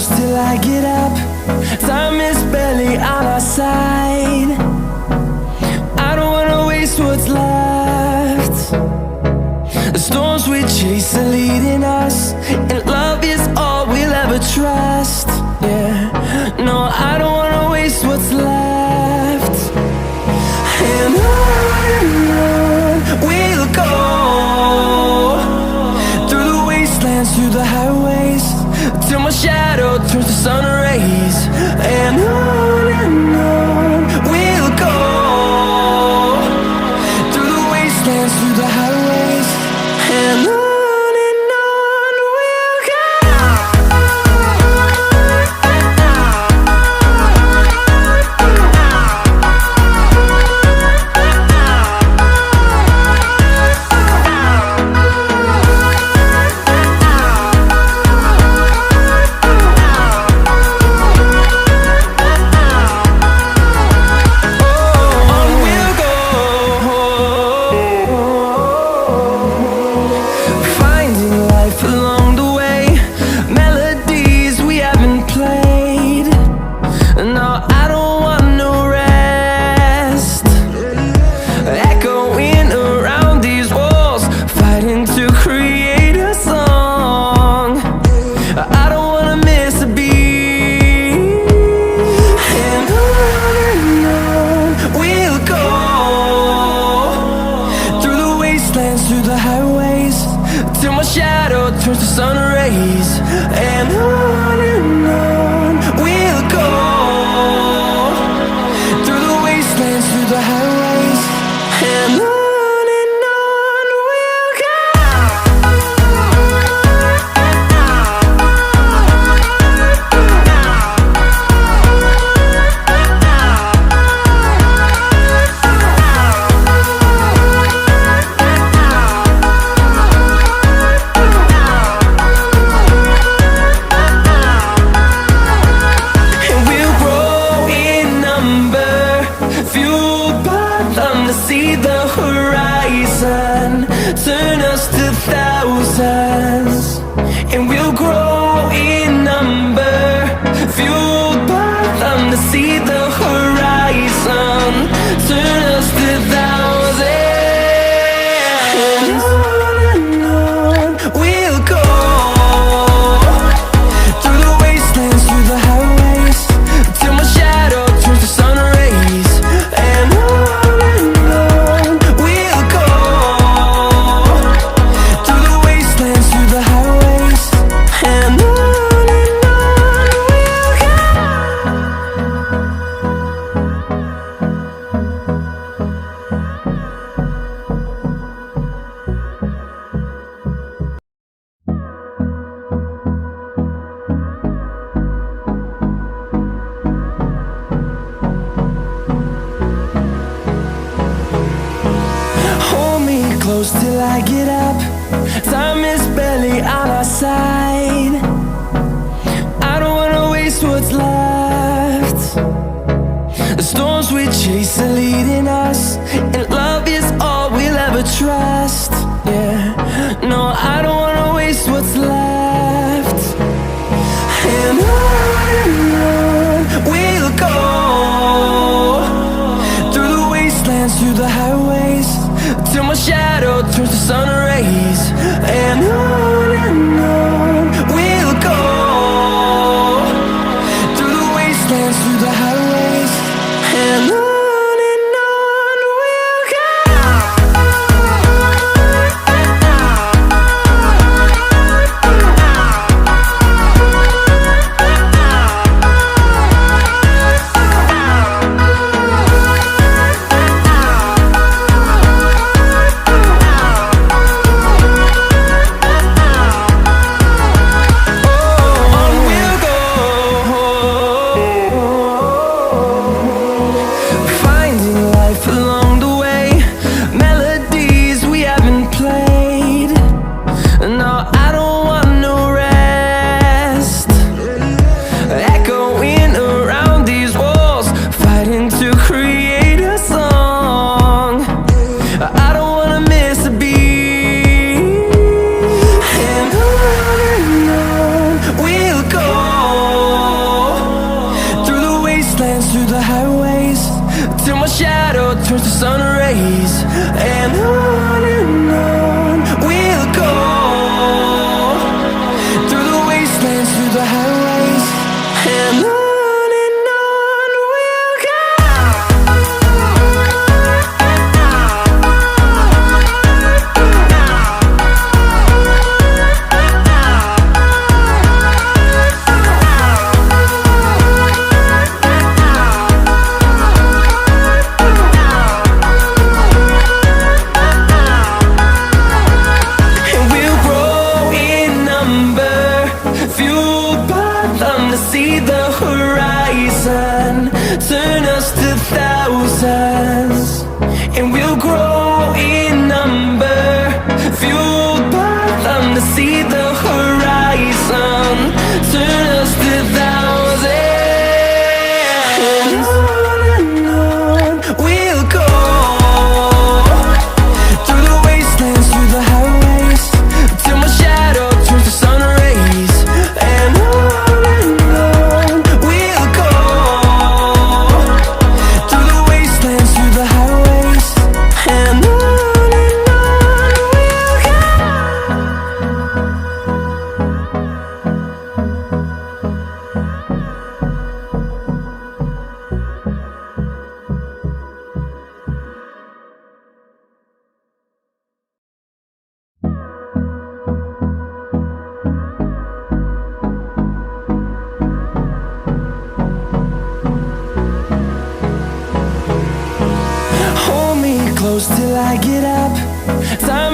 close till I get up. Time is barely on our side. I don't wanna waste what's left. The storms we chase are leading us, and love is all we'll ever trust. Yeah, no, I don't wanna waste what's left. And on we'll go, through the wastelands, through the highways, till my shadow turns to sun rays. And on we'll go, through the wastelands, through the highways, and on. Through the highways, till my shadow turns to sun rays. And on we'll go, through the wastelands, through the highways, and on. See the horizon turn us to thousands, and we'll grow in number, fueled by them. To see the horizon turn us to thousands, and on we'll go, through the wastelands, through the highways, till my shadow turns to sun rays. And close till I get up. Time is barely on our side. I don't wanna waste what's left. The storms we chase are leading us, and love is all we'll ever trust. Yeah, no, I don't wanna waste what's left. And on we'll go, through the wastelands, through the highways, till my shadow turns to sun rays. And on we'll go, through the wastelands, through the highways, and on. rays, and on we'll go, through the wastelands, through the highways, and on we'll go. See the horizon, turn us to thousands, and we'll grow in number, fueled by them to see the horizon, turn us to thousands, and on we'll go, through the wastelands, through the highways, till my shadow turns to sun rays, and on close till I get up. Time